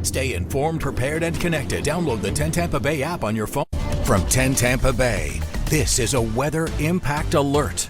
Stay informed, prepared, and connected. Download the 10 Tampa Bay app on your phone. From 10 Tampa Bay, this is a weather impact alert.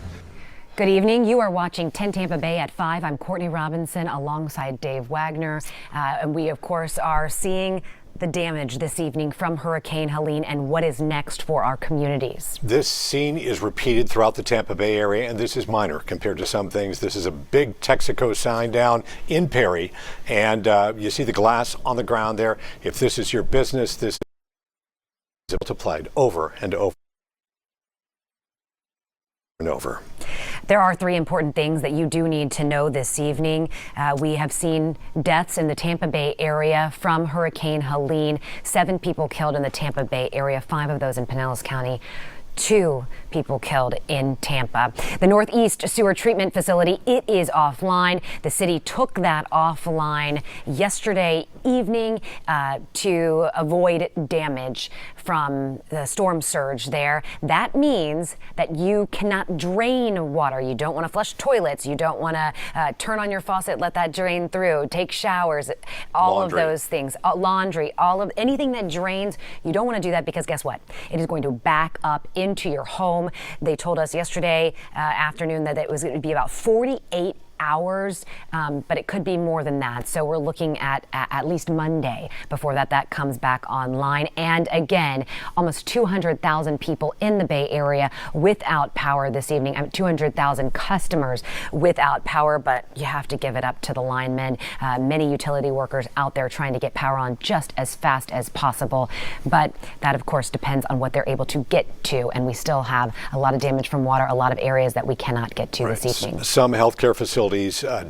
Good evening. You are watching 10 Tampa Bay at 5. I'm Courtney Robinson alongside Dave Wagner. And we, of course, are seeing the damage this evening from Hurricane Helene and what is next for our communities. This scene is repeated throughout the Tampa Bay area, and this is minor compared to some things. This is a big Texaco sign down in Perry, and you see the glass on the ground there. If this is your business, this is multiplied over and over and over. There are 3 important things that you do need to know this evening. We have seen deaths in the Tampa Bay area from Hurricane Helene. 7 people killed in the Tampa Bay area, 5 of those in Pinellas County. 2 people killed in Tampa. The Northeast Sewer Treatment Facility, it is offline. The city took that offline yesterday evening to avoid damage from the storm surge there. That means that you cannot drain water. You don't want to flush toilets. You don't want to turn on your faucet, let that drain through, take showers, all laundry. of those things. Laundry, all of anything that drains. You don't want to do that because guess what? It is going to back up into your home. They told us yesterday afternoon that it was going to be about 48 hours, but it could be more than that. So we're looking at least Monday before that comes back online. And again, almost 200,000 people in the Bay Area without power this evening. 200,000 customers without power, but you have to give it up to the linemen. Many utility workers out there trying to get power on just as fast as possible. But that, of course, depends on what they're able to get to. And we still have a lot of damage from water, a lot of areas that we cannot get to this evening. Some healthcare facilities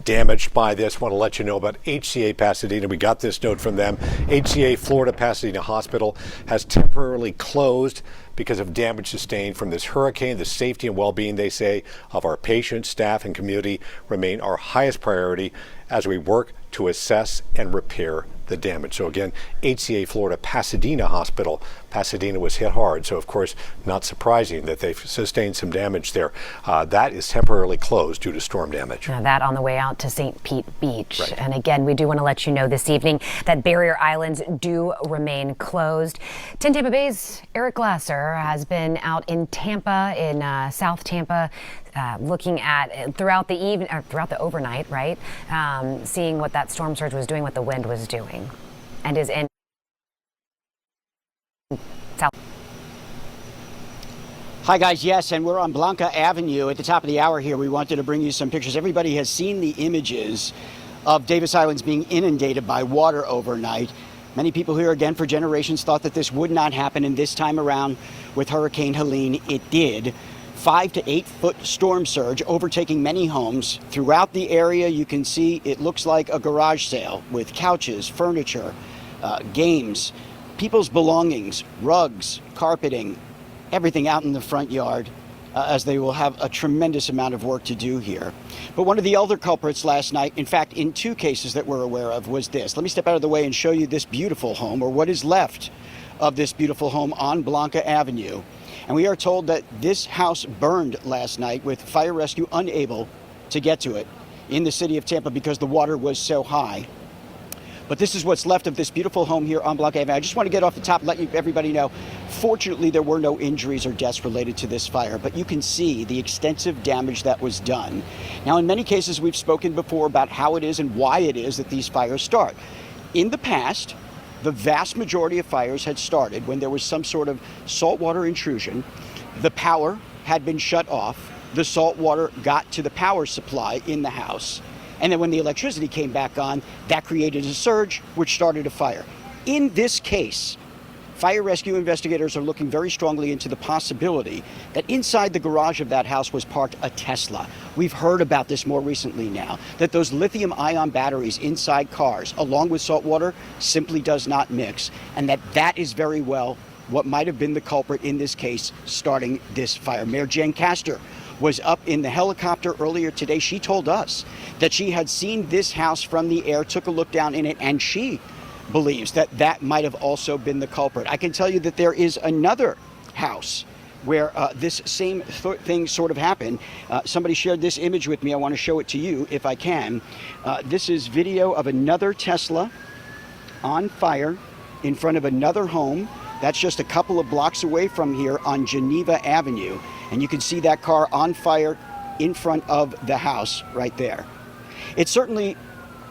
damaged by this. Want to let you know about HCA Pasadena. We got this note from them. HCA Florida Pasadena Hospital has temporarily closed because of damage sustained from this hurricane. The safety and well-being, they say, of our patients, staff, and community remain our highest priority as we work to assess and repair the damage. So again, HCA Florida Pasadena Hospital. Pasadena was hit hard, so of course not surprising that they've sustained some damage there. That is temporarily closed due to storm damage. Now that on the way out to St. Pete Beach. Right. And again, we do want to let you know this evening that barrier islands do remain closed. 10 Tampa Bay's Eric Glasser has been out in Tampa, in South Tampa, looking at throughout the overnight, right? Seeing what that storm surge was doing, what the wind was doing, and is in South. Hi guys, yes, and we're on Blanca Avenue at the top of the hour here. We wanted to bring you some pictures. Everybody has seen the images of Davis Islands being inundated by water overnight. Many people here, again, for generations thought that this would not happen, and this time around with Hurricane Helene, it did. 5 to 8 foot storm surge overtaking many homes throughout the area. You can see it looks like a garage sale with couches, furniture, games, people's belongings, rugs, carpeting, everything out in the front yard, as they will have a tremendous amount of work to do here. But one of the other culprits last night, in fact, in 2 cases that we're aware of, was this. Let me step out of the way and show you this beautiful home, or what is left of this beautiful home on Blanca Avenue. And we are told that this house burned last night with fire rescue unable to get to it in the city of Tampa because the water was so high. But this is what's left of this beautiful home here on Blanca Avenue. I just want to get off the top and let everybody know, fortunately, there were no injuries or deaths related to this fire, but you can see the extensive damage that was done. Now, in many cases, we've spoken before about how it is and why it is that these fires start. In the past, the vast majority of fires had started when there was some sort of saltwater intrusion. The power had been shut off. The salt water got to the power supply in the house. And then when the electricity came back on, that created a surge, which started a fire. In this case, fire rescue investigators are looking very strongly into the possibility that inside the garage of that house was parked a Tesla. We've heard about this more recently now, that those lithium-ion batteries inside cars, along with salt water, simply does not mix, and that is very well what might have been the culprit in this case, starting this fire. Mayor Jen Castor was up in the helicopter earlier today. She told us that she had seen this house from the air, took a look down in it, and she believes that might have also been the culprit. I can tell you that there is another house where this same thing sort of happened. Somebody shared this image with me. I want to show it to you if I can. This is video of another Tesla on fire in front of another home. That's just a couple of blocks away from here on Geneva Avenue. And you can see that car on fire in front of the house right there. It's certainly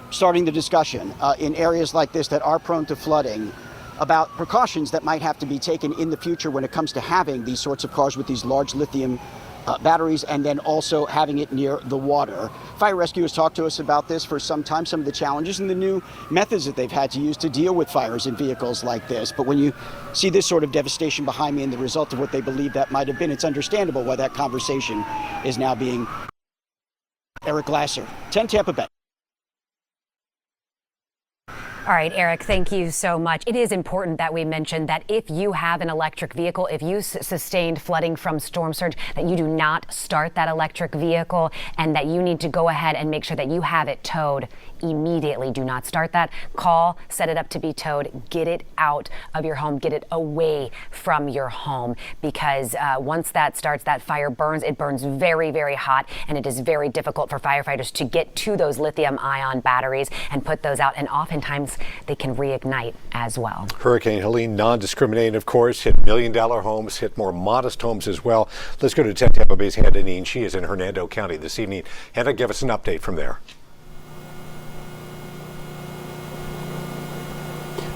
starting the discussion in areas like this that are prone to flooding about precautions that might have to be taken in the future when it comes to having these sorts of cars with these large lithium batteries, and then also having it near the water. Fire Rescue has talked to us about this for some time, some of the challenges and the new methods that they've had to use to deal with fires in vehicles like this. But when you see this sort of devastation behind me and the result of what they believe that might have been, it's understandable why that conversation is now being. Eric Glasser, 10 Tampa Bay. All right, Eric, thank you so much. It is important that we mention that if you have an electric vehicle, if you sustained flooding from storm surge, that you do not start that electric vehicle and that you need to go ahead and make sure that you have it towed immediately. Do not start that. Call, set it up to be towed, get it out of your home, get it away from your home, because once that starts, that fire burns. It burns very, very hot, and it is very difficult for firefighters to get to those lithium-ion batteries and put those out, and oftentimes they can reignite as well. Hurricane Helene, non-discriminating, of course, hit million-dollar homes, hit more modest homes as well. Let's go to 10 Tampa Bay's Hannah Dean. She is in Hernando County this evening. Hannah, give us an update from there.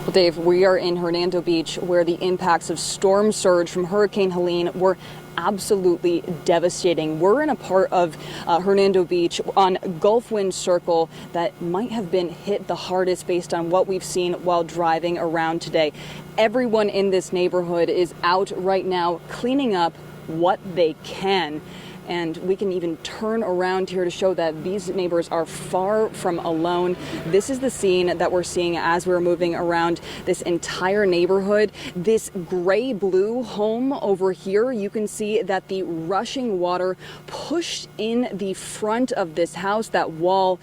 Well, Dave, we are in Hernando Beach, where the impacts of storm surge from Hurricane Helene were absolutely devastating. We're in a part of Hernando Beach on Gulf Wind Circle that might have been hit the hardest based on what we've seen while driving around today. Everyone in this neighborhood is out right now cleaning up what they can. And we can even turn around here to show that these neighbors are far from alone. This is the scene that we're seeing as we're moving around this entire neighborhood. This gray-blue home over here, you can see that the rushing water pushed in the front of this house, that wall.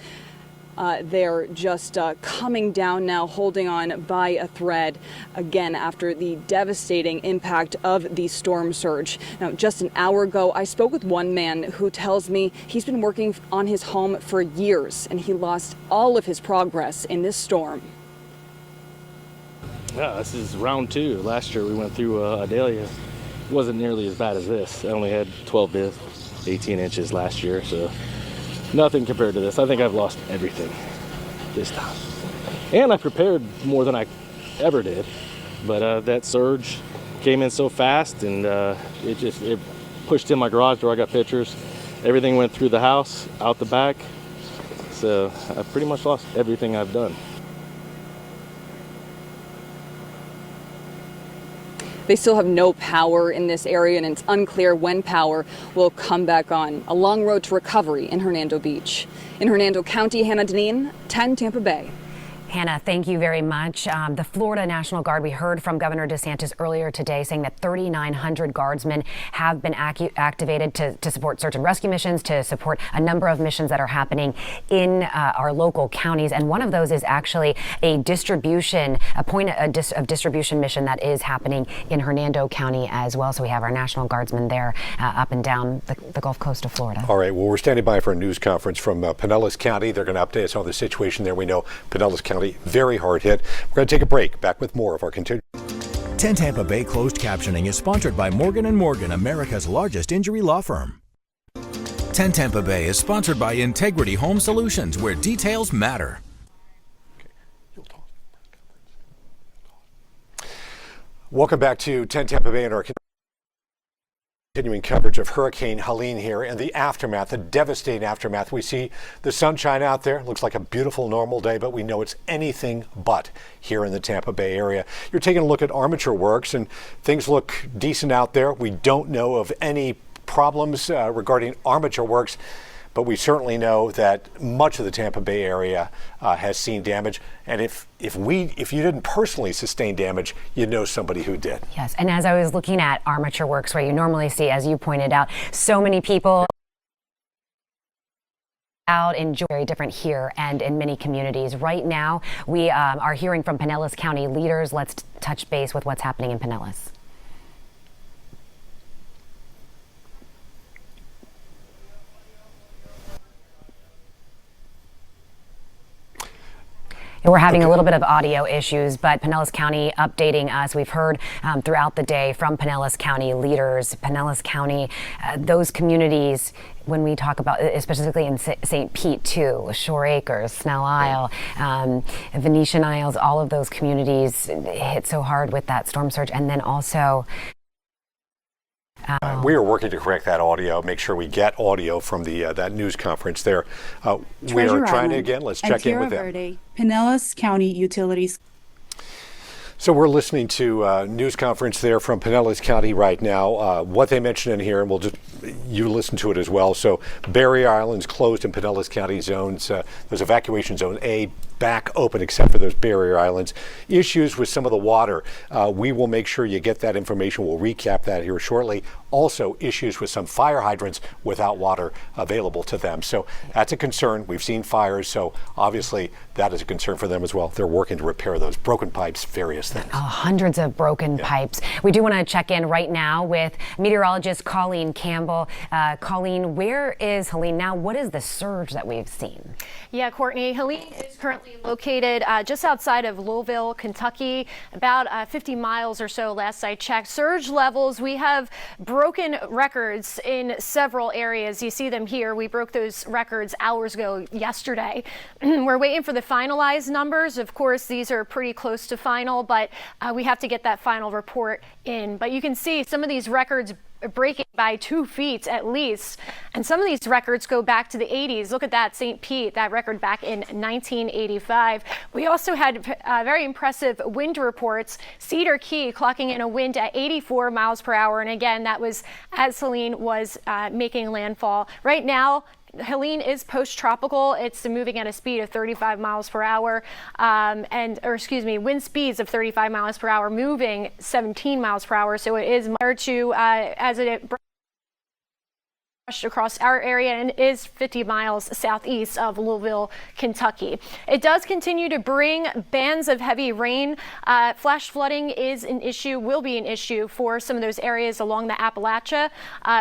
They're just coming down now, holding on by a thread, again, after the devastating impact of the storm surge. Now, just an hour ago, I spoke with one man who tells me he's been working on his home for years, and he lost all of his progress in this storm. Yeah, this is round two. Last year we went through Adelia. It wasn't nearly as bad as this. I only had 12 to 18 inches last year, so nothing compared to this. I think I've lost everything this time. And I prepared more than I ever did. But that surge came in so fast, and it pushed in my garage door. I got pictures. Everything went through the house, out the back. So I pretty much lost everything I've done. They still have no power in this area, and it's unclear when power will come back on. A long road to recovery in Hernando Beach. In Hernando County, Hannah Deneen, 10 Tampa Bay. Hannah, thank you very much. The Florida National Guard, we heard from Governor DeSantis earlier today saying that 3,900 guardsmen have been activated to support search and rescue missions, to support a number of missions that are happening in our local counties. And one of those is actually a distribution mission that is happening in Hernando County as well. So we have our National Guardsmen there up and down the Gulf Coast of Florida. All right. Well, we're standing by for a news conference from Pinellas County. They're going to update us on the situation there. We know Pinellas County very hard hit. We're going to take a break. Back with more of our continued. 10 Tampa Bay closed captioning is sponsored by Morgan & Morgan, America's largest injury law firm. 10 Tampa Bay is sponsored by Integrity Home Solutions, where details matter. Welcome back to 10 Tampa Bay and our continuing coverage of Hurricane Helene here and the aftermath, the devastating aftermath. We see the sunshine out there. It looks like a beautiful, normal day, but we know it's anything but here in the Tampa Bay area. You're taking a look at armature works, and things look decent out there. We don't know of any problems regarding armature works, but we certainly know that much of the Tampa Bay area has seen damage. And if you didn't personally sustain damage, you know somebody who did. Yes, and as I was looking at armature works, where you normally see, as you pointed out, so many people out enjoy very different here and in many communities. Right now, we are hearing from Pinellas County leaders. Let's touch base with what's happening in Pinellas. We're having a little bit of audio issues, but Pinellas County updating us. We've heard throughout the day from Pinellas County leaders. Pinellas County, those communities, when we talk about, specifically in St. Pete too, Shore Acres, Snell Isle, Venetian Isles, all of those communities hit so hard with that storm surge. And then also, we are working to correct that audio, make sure we get audio from the that news conference there. We are trying to, again, let's check in with them. Verde, Pinellas County Utilities. So we're listening to news conference there from Pinellas County right now. What they mentioned in here, and you listen to it as well. So barrier islands closed in Pinellas County zones. There's evacuation zone A back open except for those barrier islands. Issues with some of the water. We will make sure you get that information. We'll recap that here shortly. Also issues with some fire hydrants without water available to them. So that's a concern. We've seen fires, so obviously that is a concern for them as well. They're working to repair those broken pipes, various things. Hundreds of broken pipes. We do want to check in right now with meteorologist Colleen Campbell. Colleen, where is Helene now? What is the surge that we've seen? Yeah, Courtney, Helene is currently located just outside of Louisville, Kentucky, about 50 miles or so last I checked. Surge levels, we have broken records in several areas. You see them here. We broke those records hours ago yesterday. We're waiting for the finalized numbers. Of course, these are pretty close to final, but we have to get that final report in. But you can see some of these records breaking by 2 feet at least. And some of these records go back to the 80s. Look at that, St. Pete, that record back in 1985. We also had very impressive wind reports. Cedar Key clocking in a wind at 84 miles per hour. And again, that was as Helene was making landfall. Right now, Helene is post-tropical. It's moving at a speed of 35 miles per hour, wind speeds of 35 miles per hour, moving 17 miles per hour. So it is as it across our area and is 50 miles southeast of Louisville, Kentucky. It does continue to bring bands of heavy rain. Flash flooding is an issue, will be an issue for some of those areas along the Appalachia.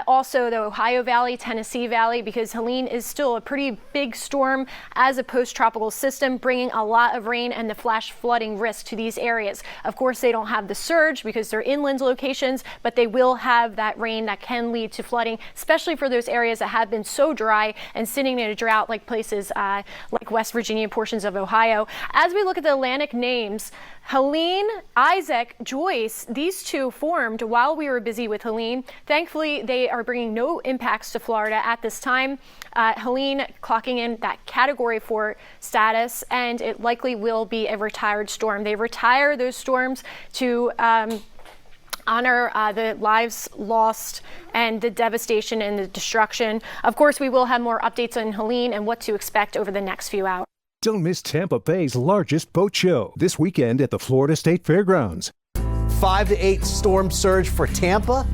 Also the Ohio Valley, Tennessee Valley, because Helene is still a pretty big storm as a post-tropical system, bringing a lot of rain and the flash flooding risk to these areas. Of course, they don't have the surge because they're inland locations, but they will have that rain that can lead to flooding, especially for those areas that have been so dry and sitting in a drought, like places like West Virginia, portions of Ohio. As we look at the Atlantic names, Helene, Isaac, Joyce, these two formed while we were busy with Helene. Thankfully, they are bringing no impacts to Florida at this time. Helene clocking in that Category 4 status, and it likely will be a retired storm. They retire those storms to honor the lives lost and the devastation and the destruction. Of course, we will have more updates on Helene and what to expect over the next few hours. Don't miss Tampa Bay's largest boat show this weekend at the Florida State Fairgrounds. 5 to 8 storm surge for Tampa.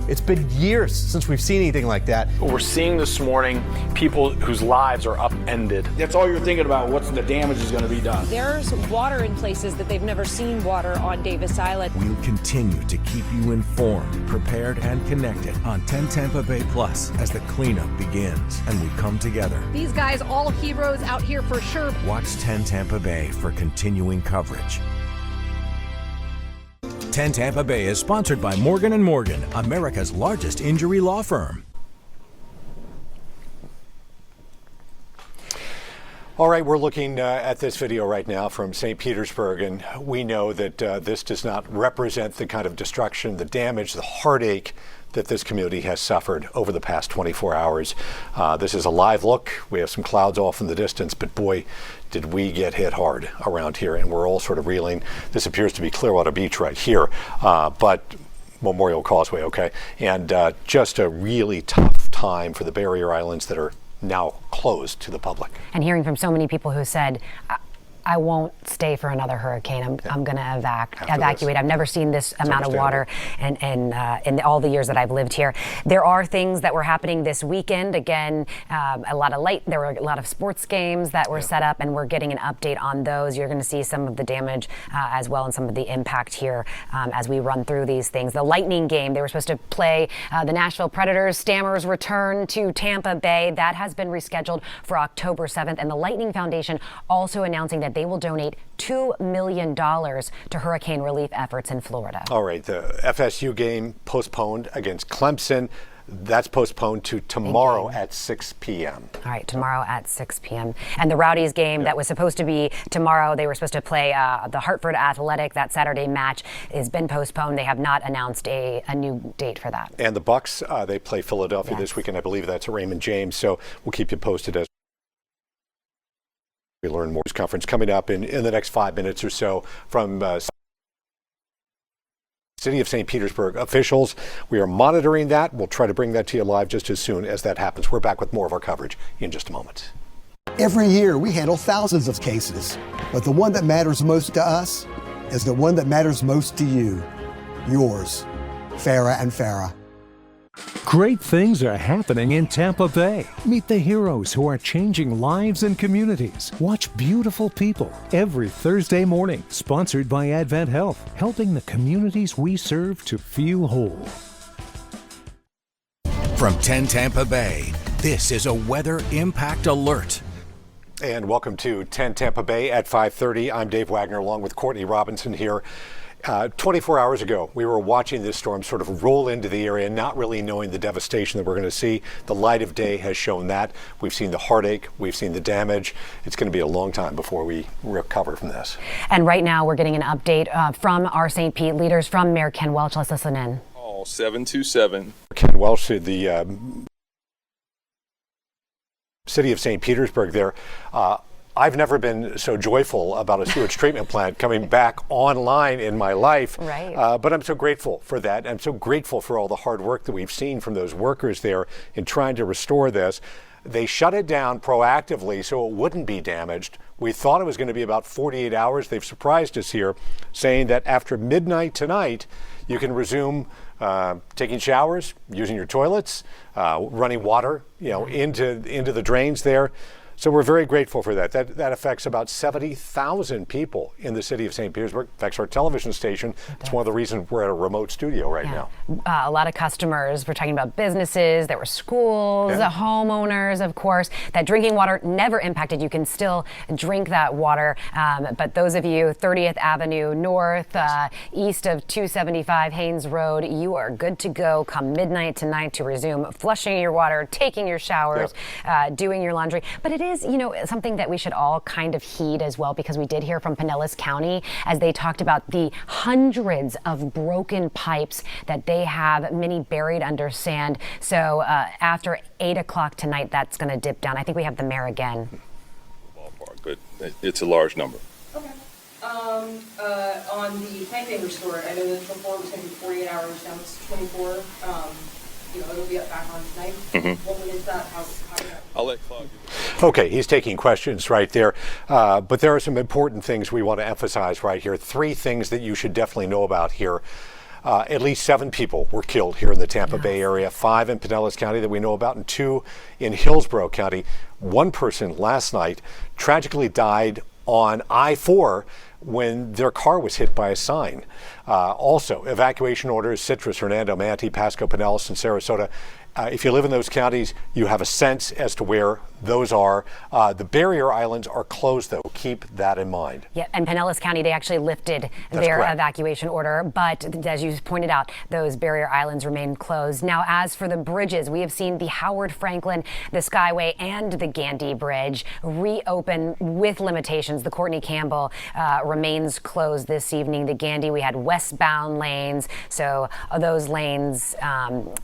It's been years since we've seen anything like that. What we're seeing this morning, people whose lives are upended. That's all you're thinking about, what's the damage is going to be done. There's water in places that they've never seen water on Davis Island. We'll continue to keep you informed, prepared, and connected on 10 Tampa Bay Plus as the cleanup begins and we come together. These guys, all heroes out here for sure. Watch 10 Tampa Bay for continuing coverage. 10 Tampa Bay is sponsored by Morgan & Morgan, America's largest injury law firm. All right, we're looking at this video right now from St. Petersburg, and we know that this does not represent the kind of destruction, the damage, the heartache that this community has suffered over the past 24 hours. This is a live look. We have some clouds off in the distance, but boy, did we get hit hard around here, and we're all sort of reeling. This appears to be Clearwater Beach right here, but Memorial Causeway, okay? And just a really tough time for the barrier islands that are now closed to the public. And hearing from so many people who said, I won't stay for another hurricane. I'm going to evacuate. I've never seen this amount of water in all the years that I've lived here. There are things that were happening this weekend. Again, there were a lot of sports games that were set up, and we're getting an update on those. You're going to see some of the damage as well and some of the impact here as we run through these things. The Lightning game, they were supposed to play the Nashville Predators. Stammers return to Tampa Bay. That has been rescheduled for October 7th. And the Lightning Foundation also announcing that that they will donate $2 million to hurricane relief efforts in Florida. All right, the FSU game postponed against Clemson. That's postponed to tomorrow at 6 p.m. All right, tomorrow at 6 p.m. And the Rowdies game that was supposed to be tomorrow, they were supposed to play the Hartford Athletic. That Saturday match has been postponed. They have not announced a new date for that. And the Bucks, they play Philadelphia this weekend. I believe that's at Raymond James. So we'll keep you posted as we learn more. News conference coming up in the next 5 minutes or so from City of St. Petersburg officials. We are monitoring that. We'll try to bring that to you live just as soon as that happens. We're back with more of our coverage in just a moment. Every year we handle thousands of cases, but the one that matters most to us is the one that matters most to you. Yours, Farah and Farah. Great things are happening in Tampa Bay. Meet the heroes who are changing lives and communities. Watch beautiful people every Thursday morning. Sponsored by Advent Health, helping the communities we serve to feel whole. From 10 Tampa Bay, this is a Weather Impact Alert. And welcome to 10 Tampa Bay at 5:30. I'm Dave Wagner along with Courtney Robinson here. 24 hours ago, we were watching this storm sort of roll into the area, not really knowing the devastation that we're going to see. The light of day has shown that. We've seen the heartache. We've seen the damage. It's going to be a long time before we recover from this. And right now, we're getting an update from our St. Pete leaders, from Mayor Ken Welch. Let's listen in. Call 727. Ken Welch, the City of St. Petersburg there. I've never been so joyful about a sewage treatment plant coming back online in my life. Right. But I'm so grateful for that. I'm so grateful for all the hard work that we've seen from those workers there in trying to restore this. They shut it down proactively so it wouldn't be damaged. We thought it was going to be about 48 hours. They've surprised us here, saying that after midnight tonight, you can resume taking showers, using your toilets, running water, into the drains there. So we're very grateful for that. That affects about 70,000 people in the city of St. Petersburg. Affects our television station. It's one of the reasons we're at a remote studio right now. A lot of customers. We're talking about businesses. There were schools, homeowners, of course. That drinking water never impacted. You can still drink that water. But those of you 30th Avenue North, east of 275 Haynes Road, you are good to go come midnight tonight to resume flushing your water, taking your showers, doing your laundry. But it is, something that we should all kind of heed as well, because we did hear from Pinellas County as they talked about the hundreds of broken pipes that they have, many buried under sand. So after 8 o'clock tonight, that's going to dip down. I think we have the mayor again. Ballpark, but it's a large number. Okay. On the tank being restored, I know that before it was going to be 48 hours, now it's 24. It'll be up back on tonight. What is that? I'll let Claude. Okay, he's taking questions right there. But there are some important things we want to emphasize right here. 3 things that you should definitely know about here. At least 7 people were killed here in the Tampa Bay area, 5 in Pinellas County that we know about, and 2 in Hillsborough County. 1 person last night tragically died on I-4 when their car was hit by a sign. Also, evacuation orders, Citrus, Hernando, Manatee, Pasco, Pinellas, and Sarasota. If you live in those counties, you have a sense as to where those are. The barrier islands are closed, though. Keep that in mind. Yeah, and Pinellas County, they actually lifted their evacuation order. But as you pointed out, those barrier islands remain closed. Now, as for the bridges, we have seen the Howard Franklin, the Skyway, and the Gandy Bridge reopen with limitations. The Courtney Campbell remains closed this evening. The Gandy, we had westbound lanes. So those lanes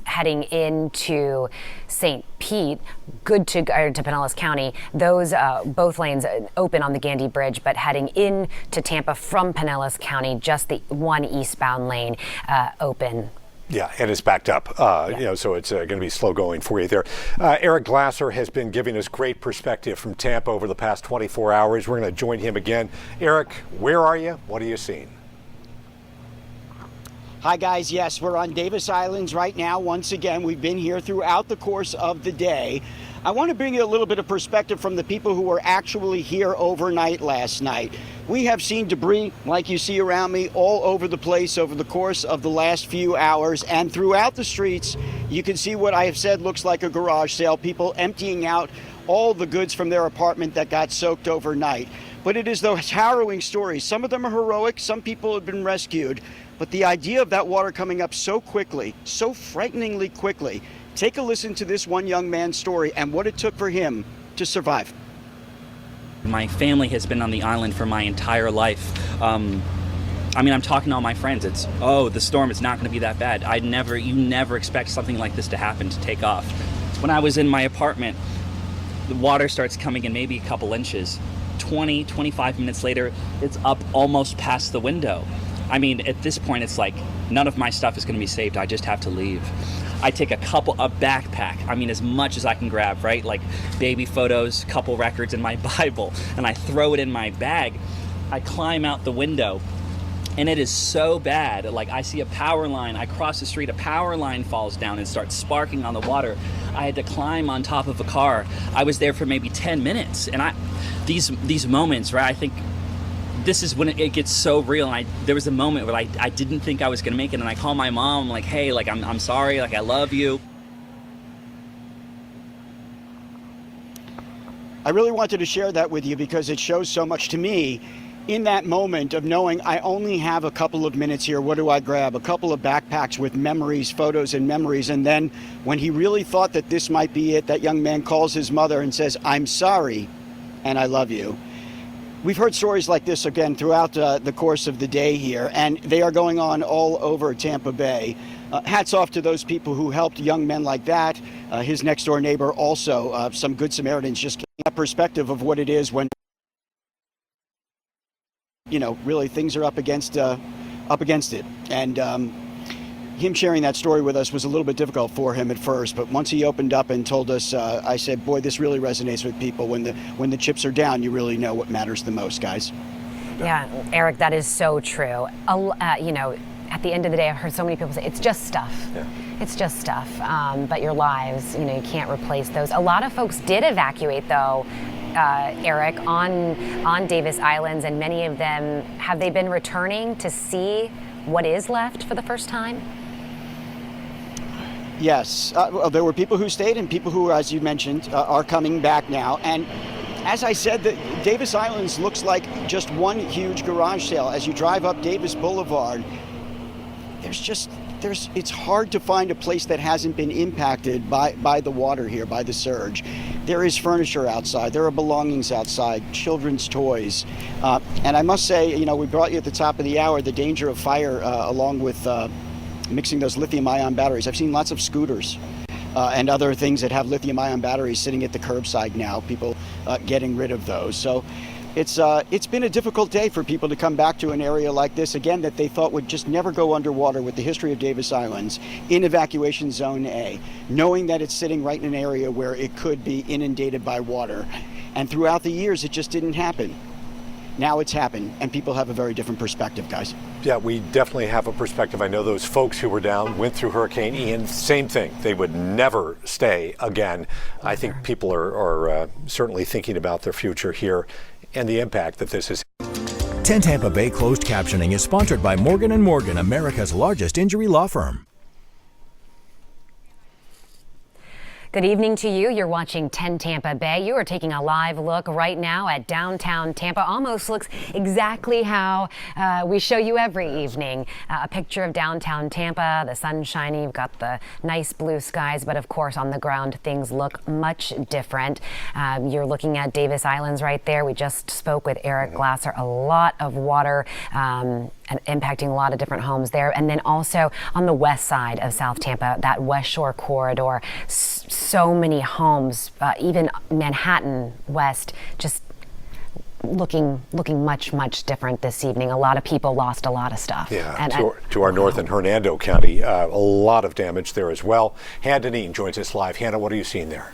heading into St. Pete, to Pinellas County, those both lanes open on the Gandy Bridge, but heading into Tampa from Pinellas County, just the one eastbound lane open. Yeah, and it's backed up, so it's going to be slow going for you there. Eric Glasser has been giving us great perspective from Tampa over the past 24 hours. We're going to join him again. Eric, where are you? What are you seeing? Hi, guys. Yes, we're on Davis Islands right now. Once again, we've been here throughout the course of the day. I want to bring you a little bit of perspective from the people who were actually here overnight last night. We have seen debris, like you see around me, all over the place over the course of the last few hours. And throughout the streets, you can see what I have said looks like a garage sale, people emptying out all the goods from their apartment that got soaked overnight. But it is those harrowing stories. Some of them are heroic, some people have been rescued, but the idea of that water coming up so quickly, so frighteningly quickly. Take a listen to this one young man's story and what it took for him to survive. My family has been on the island for my entire life. I'm talking to all my friends. It's, the storm is not going to be that bad. You never expect something like this to happen, to take off. When I was in my apartment, the water starts coming in maybe a couple inches. 20, 25 minutes later, it's up almost past the window. At this point, it's like none of my stuff is going to be saved. I just have to leave. I take a backpack, as much as I can grab, right? Like baby photos, couple records, and my Bible, and I throw it in my bag. I climb out the window, and it is so bad. Like, I see a power line, I cross the street, a power line falls down and starts sparking on the water. I had to climb on top of a car. I was there for maybe 10 minutes, and these moments, right, I think this is when it gets so real. And there was a moment where I didn't think I was going to make it, and I call my mom, like, hey, like, I'm sorry, like, I love you. I really wanted to share that with you because it shows so much to me in that moment of knowing I only have a couple of minutes here. What do I grab? A couple of backpacks with memories, photos and memories. And then when he really thought that this might be it, that young man calls his mother and says, I'm sorry and I love you. We've heard stories like this again throughout the course of the day here, and they are going on all over Tampa Bay. Hats off to those people who helped young men like that. His next door neighbor also, some good Samaritans, just getting a perspective of what it is when, really things are up against it. And him sharing that story with us was a little bit difficult for him at first, but once he opened up and told us, I said, boy, this really resonates with people. When the chips are down, you really know what matters the most, guys. Yeah, Eric, that is so true. At the end of the day, I've heard so many people say, it's just stuff. Yeah. It's just stuff. But your lives, you can't replace those. A lot of folks did evacuate, though, Eric, on Davis Islands, and many of them, have they been returning to see what is left for the first time? Yes, there were people who stayed and people who, as you mentioned, are coming back now. And as I said, the Davis Islands looks like just one huge garage sale. As you drive up Davis Boulevard, it's hard to find a place that hasn't been impacted by the water here, by the surge. There is furniture outside, there are belongings outside, children's toys. And I must say, we brought you at the top of the hour the danger of fire along with mixing those lithium-ion batteries. I've seen lots of scooters and other things that have lithium-ion batteries sitting at the curbside now, people getting rid of those. So it's been a difficult day for people to come back to an area like this, again, that they thought would just never go underwater with the history of Davis Islands in evacuation zone A, knowing that it's sitting right in an area where it could be inundated by water. And throughout the years, it just didn't happen. Now it's happened, and people have a very different perspective, guys. Yeah, we definitely have a perspective. I know those folks who were down, went through Hurricane Ian, same thing. They would never stay again. I think people are certainly thinking about their future here and the impact that this is. 10 Tampa Bay Closed Captioning is sponsored by Morgan & Morgan, America's largest injury law firm. Good evening to you. You're watching 10 Tampa Bay. You are taking a live look right now at downtown Tampa. Almost looks exactly how we show you every evening. A picture of downtown Tampa, the sun shining, you've got the nice blue skies, but of course on the ground things look much different. You're looking at Davis Islands right there. We just spoke with Eric Glasser. A lot of water and impacting a lot of different homes there. And then also on the west side of South Tampa, that West Shore corridor, so many homes, even Manhattan West, just looking much, much different this evening. A lot of people lost a lot of stuff. Yeah, and to our north in Hernando County, a lot of damage there as well. Hannah Deneen joins us live. Hannah, what are you seeing there?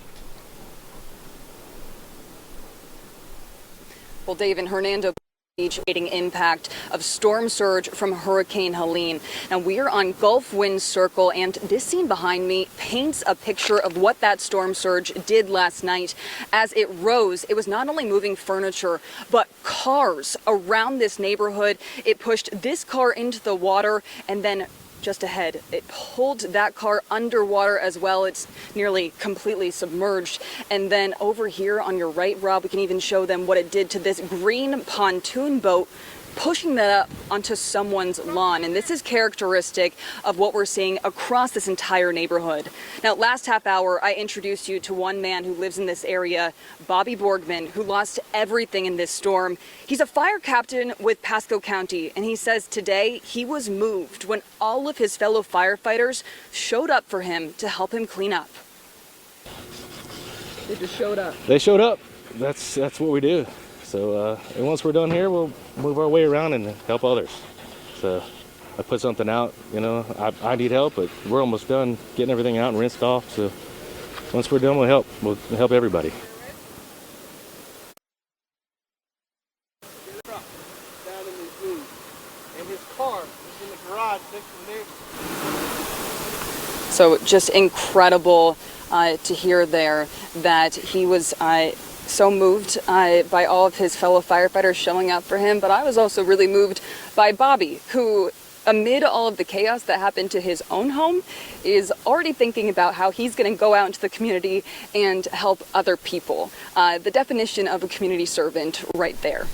Well, Dave, in Hernando Beach, waiting impact of storm surge from Hurricane Helene. Now we are on Gulf Wind Circle, and this scene behind me paints a picture of what that storm surge did last night. As it rose, it was not only moving furniture, but cars around this neighborhood. It pushed this car into the water and then just ahead. It pulled that car underwater as well. It's nearly completely submerged. And then over here on your right, Rob, we can even show them what it did to this green pontoon boat, pushing that up onto someone's lawn. And this is characteristic of what we're seeing across this entire neighborhood. Now, last half hour, I introduced you to one man who lives in this area, Bobby Borgman, who lost everything in this storm. He's a fire captain with Pasco County, and he says today he was moved when all of his fellow firefighters showed up for him to help him clean up. They just showed up. They showed up. That's what we do. So and once we're done here, we'll move our way around and help others. So I put something out, you know, I need help, but we're almost done getting everything out and rinsed off. So once we're done, we'll help everybody. Down in his car is in the garage next to the neighbor. So just incredible to hear there that he was so moved by all of his fellow firefighters showing up for him. But I was also really moved by Bobby, who, amid all of the chaos that happened to his own home, is already thinking about how he's going to go out into the community and help other people. The definition of a community servant right there.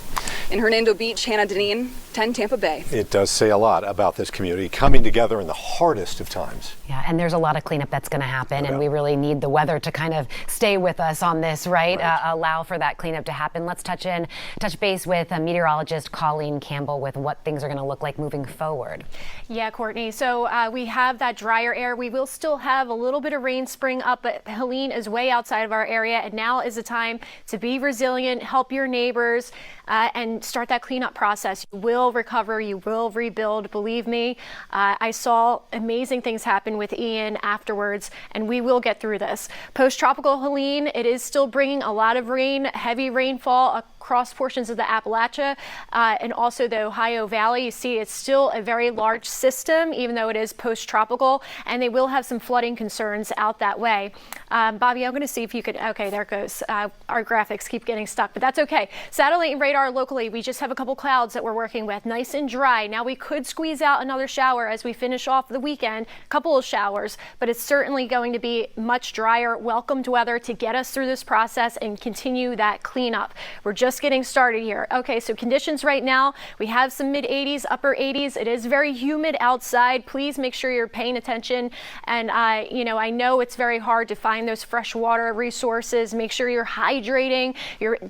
In Hernando Beach, Hannah Deneen, 10 Tampa Bay. It does say a lot about this community coming together in the hardest of times. Yeah, and there's a lot of cleanup that's going to happen, and we really need the weather to kind of stay with us on this, right? Allow for that cleanup to happen. Let's touch base with meteorologist Colleen Campbell with what things are going to look like moving forward. Yeah, Courtney. So we have that drier air. We will still have a little bit of rain spring up, but Helene is way outside of our area, and now is the time to be resilient, help your neighbors, and start that cleanup process. You will recover, you will rebuild, believe me. I saw amazing things happen with Ian afterwards, and we will get through this. Post-tropical Helene, it is still bringing a lot of rain, heavy rainfall across portions of the Appalachia and also the Ohio Valley. You see it's still a very large system, even though it is post-tropical, and they will have some flooding concerns out that way. Bobby, I'm going to see if you could, okay, there it goes. Our graphics keep getting stuck, but that's okay. Satellite and radar locally, we just have a couple clouds that we're working with, nice and dry. Now we could squeeze out another shower as we finish off the weekend, a couple of showers, but it's certainly going to be much drier, welcomed weather to get us through this process and continue that cleanup. We're just getting started here. Okay, so conditions right now, we have some mid 80s, upper 80s. It is very humid outside. Please make sure you're paying attention. And I know it's very hard to find those fresh water resources. Make sure you're hydrating.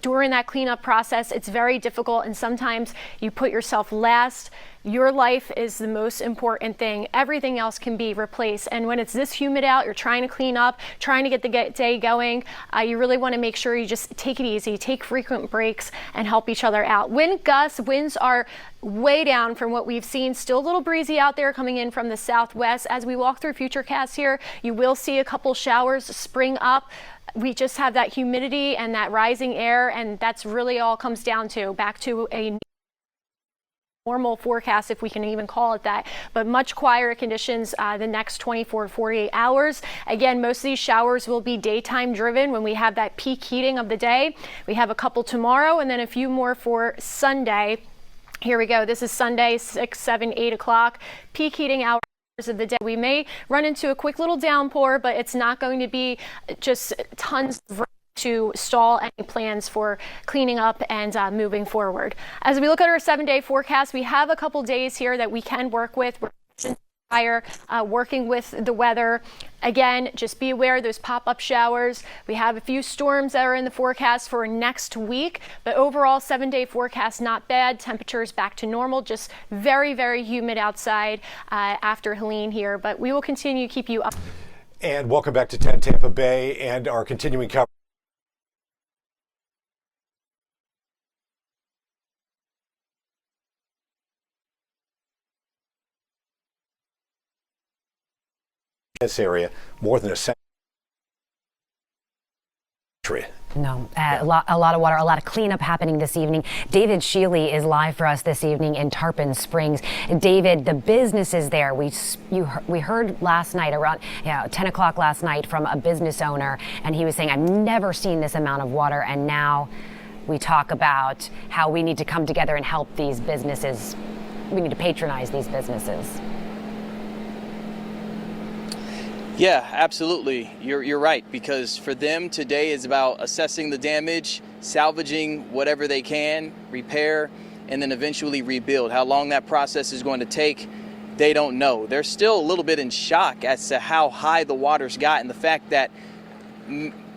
During that cleanup process, it's very difficult, and sometimes you put yourself last. Your life is the most important thing. Everything else can be replaced. And when it's this humid out, you're trying to clean up, trying to get the day going, you really want to make sure you just take it easy, take frequent breaks, and help each other out. Wind gusts, winds are way down from what we've seen. Still a little breezy out there coming in from the southwest. As we walk through Futurecast here, you will see a couple showers spring up. We just have that humidity and that rising air, and that's really all it comes down to, back to a normal forecast, if we can even call it that, but much quieter conditions the next 24 to 48 hours. Again, most of these showers will be daytime driven when we have that peak heating of the day. We have a couple tomorrow and then a few more for Sunday. Here we go. This is Sunday, 6, 7, 8 o'clock, peak heating hours of the day. We may run into a quick little downpour, but it's not going to be just tons of rain to stall any plans for cleaning up and moving forward. As we look at our 7-day forecast, we have a couple days here that we can work with. We're working with the weather. Again, just be aware of those pop-up showers. We have a few storms that are in the forecast for next week, but overall 7-day forecast not bad. Temperatures back to normal, just very, very humid outside after Helene here, but we will continue to keep you up. And welcome back to 10 Tampa Bay and our continuing coverage. This area more than a century. No, a lot of water, a lot of cleanup happening this evening. David Shealy is live for us this evening in Tarpon Springs. David, the businesses there, we heard last night around 10 o'clock last night from a business owner, and he was saying, I've never seen this amount of water, and now we talk about how we need to come together and help these businesses. We need to patronize these businesses. Yeah, absolutely. You're right, because for them today is about assessing the damage, salvaging whatever they can, repair, and then eventually rebuild. How long that process is going to take, they don't know. They're still a little bit in shock as to how high the water's got, and the fact that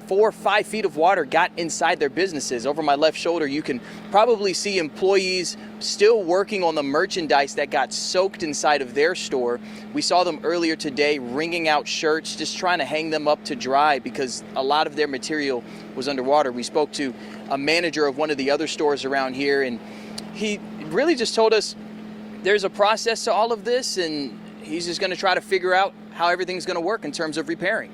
4 or 5 feet of water got inside their businesses. Over my left shoulder, you can probably see employees still working on the merchandise that got soaked inside of their store. We saw them earlier today wringing out shirts, just trying to hang them up to dry because a lot of their material was underwater. We spoke to a manager of one of the other stores around here, and he really just told us there's a process to all of this, and he's just going to try to figure out how everything's going to work in terms of repairing.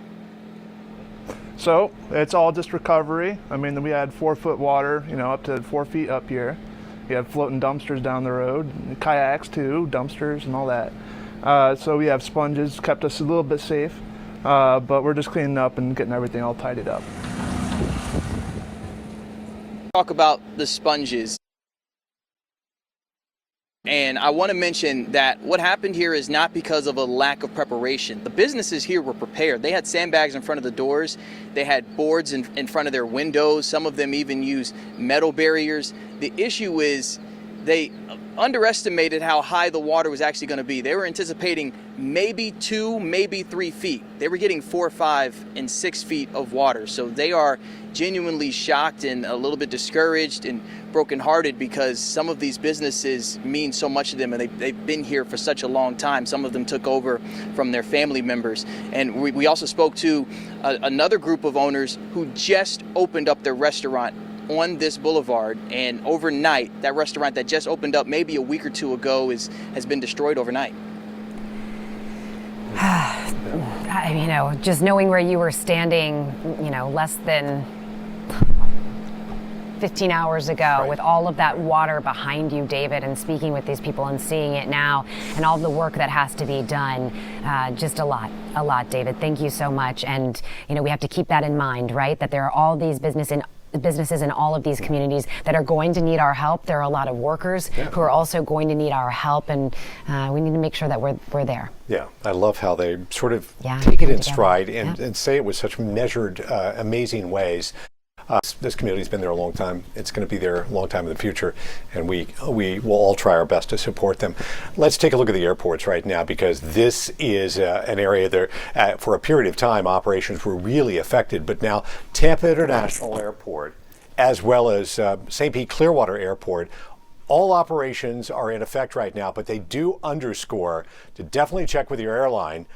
So it's all just recovery. I mean, we had 4-foot water, up to 4 feet up here. You have floating dumpsters down the road, kayaks too, dumpsters and all that. So we have sponges, kept us a little bit safe, but we're just cleaning up and getting everything all tidied up. Talk about the sponges. And I want to mention that what happened here is not because of a lack of preparation. The businesses here were prepared. They had sandbags in front of the doors. They had boards in front of their windows. Some of them even used metal barriers. The issue is they underestimated how high the water was actually going to be. They were anticipating maybe 2, maybe 3 feet. They were getting 4, 5, and 6 feet of water. So they are genuinely shocked and a little bit discouraged and brokenhearted because some of these businesses mean so much to them, and they've been here for such a long time. Some of them took over from their family members. And we also spoke to another group of owners who just opened up their restaurant on this boulevard, and overnight that restaurant that just opened up maybe a week or 2 ago has been destroyed overnight. Just knowing where you were standing, less than 15 hours ago with all of that water behind you, David, and speaking with these people and seeing it now and all the work that has to be done, just a lot, David. Thank you so much. And, we have to keep that in mind, right? That there are all these businesses in all of these communities that are going to need our help. There are a lot of workers who are also going to need our help, and we need to make sure that we're there. Yeah, I love how they sort of take it in stride and say it with such measured, amazing ways. This community's been there a long time. It's going to be there a long time in the future, and we will all try our best to support them. Let's take a look at the airports right now, because this is an area there for a period of time operations were really affected, but now Tampa International Airport as well as St. Pete Clearwater Airport, all operations are in effect right now, but they do underscore to definitely check with your airline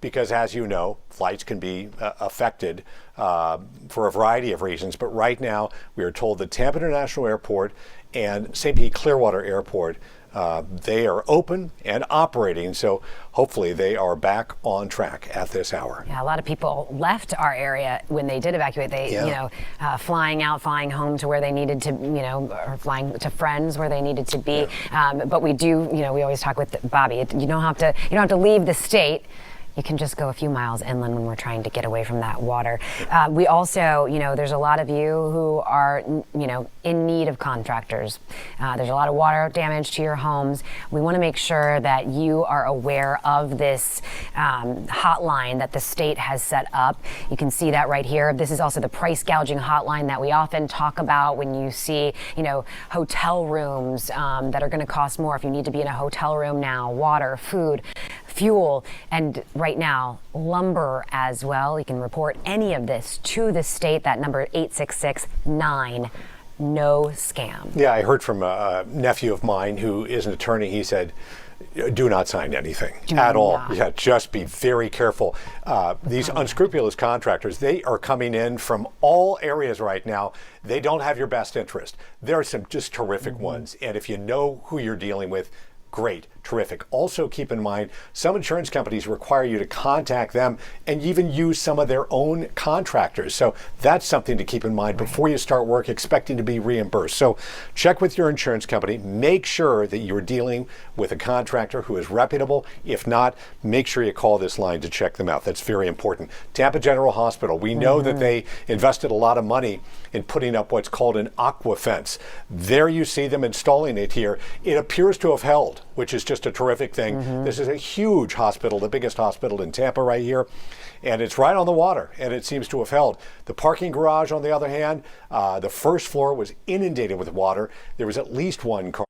because, as you know, flights can be affected for a variety of reasons. But right now, we are told that Tampa International Airport and St. Pete Clearwater Airport, they are open and operating, so hopefully they are back on track at this hour. Yeah, a lot of people left our area when they did evacuate. They, flying home to where they needed to, or flying to friends where they needed to be. But we do, we always talk with Bobby. You don't have to leave the state. You can just go a few miles inland when we're trying to get away from that water. We also, there's a lot of you who are, in need of contractors. There's a lot of water damage to your homes. We want to make sure that you are aware of this hotline that the state has set up. You can see that right here. This is also the price gouging hotline that we often talk about when you see, hotel rooms that are going to cost more if you need to be in a hotel room now, water, food, fuel, and right now, lumber as well. You can report any of this to the state. That number 866-9 no scam. Yeah, I heard from a nephew of mine who is an attorney. He said, do not sign anything at all. Yeah, just be very careful. These unscrupulous contractors, they are coming in from all areas right now. They don't have your best interest. There are some just terrific ones. And if you know who you're dealing with, great, terrific. Also keep in mind, some insurance companies require you to contact them and even use some of their own contractors. So that's something to keep in mind before you start work expecting to be reimbursed. So check with your insurance company. Make sure that you're dealing with a contractor who is reputable. If not, make sure you call this line to check them out. That's very important. Tampa General Hospital, we know that they invested a lot of money in putting up what's called an aqua fence. There you see them installing it here. It appears to have held. which is just a terrific thing. This is a huge hospital, the biggest hospital in Tampa right here, and it's right on the water, and it seems to have held. The parking garage, on the other hand, the first floor was inundated with water. There was at least one car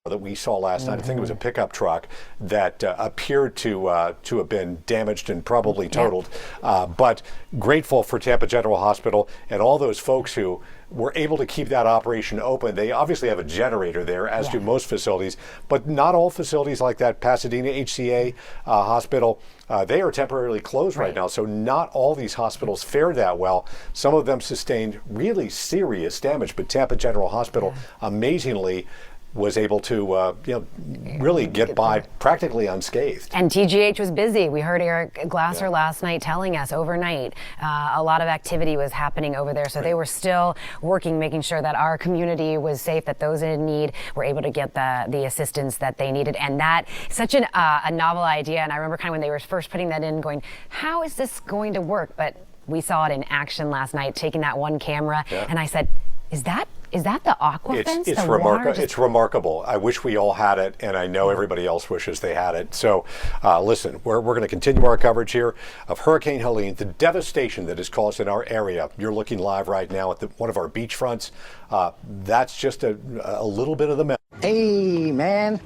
that we saw last night. I think it was a pickup truck that appeared to have been damaged and probably totaled. But grateful for Tampa General Hospital and all those folks who were able to keep that operation open. They obviously have a generator there, as do most facilities, but not all facilities like that Pasadena HCA hospital. They are temporarily closed right now, so not all these hospitals fared that well. Some of them sustained really serious damage, but Tampa General Hospital, amazingly, was able to really get by practically unscathed. And TGH was busy. We heard Eric Glasser last night telling us overnight a lot of activity was happening over there. So they were still working, making sure that our community was safe, that those in need were able to get the assistance that they needed. And that such a novel idea. And I remember kind of when they were first putting that in going, how is this going to work? But we saw it in action last night, taking that one camera. And I said, is that the aqua fence? It's remarkable. I wish we all had it, and I know everybody else wishes they had it. So listen, we're going to continue our coverage here of Hurricane Helene, the devastation that is caused in our area. You're looking live right now at one of our beach fronts. That's just a little bit of the mess. Hey, man.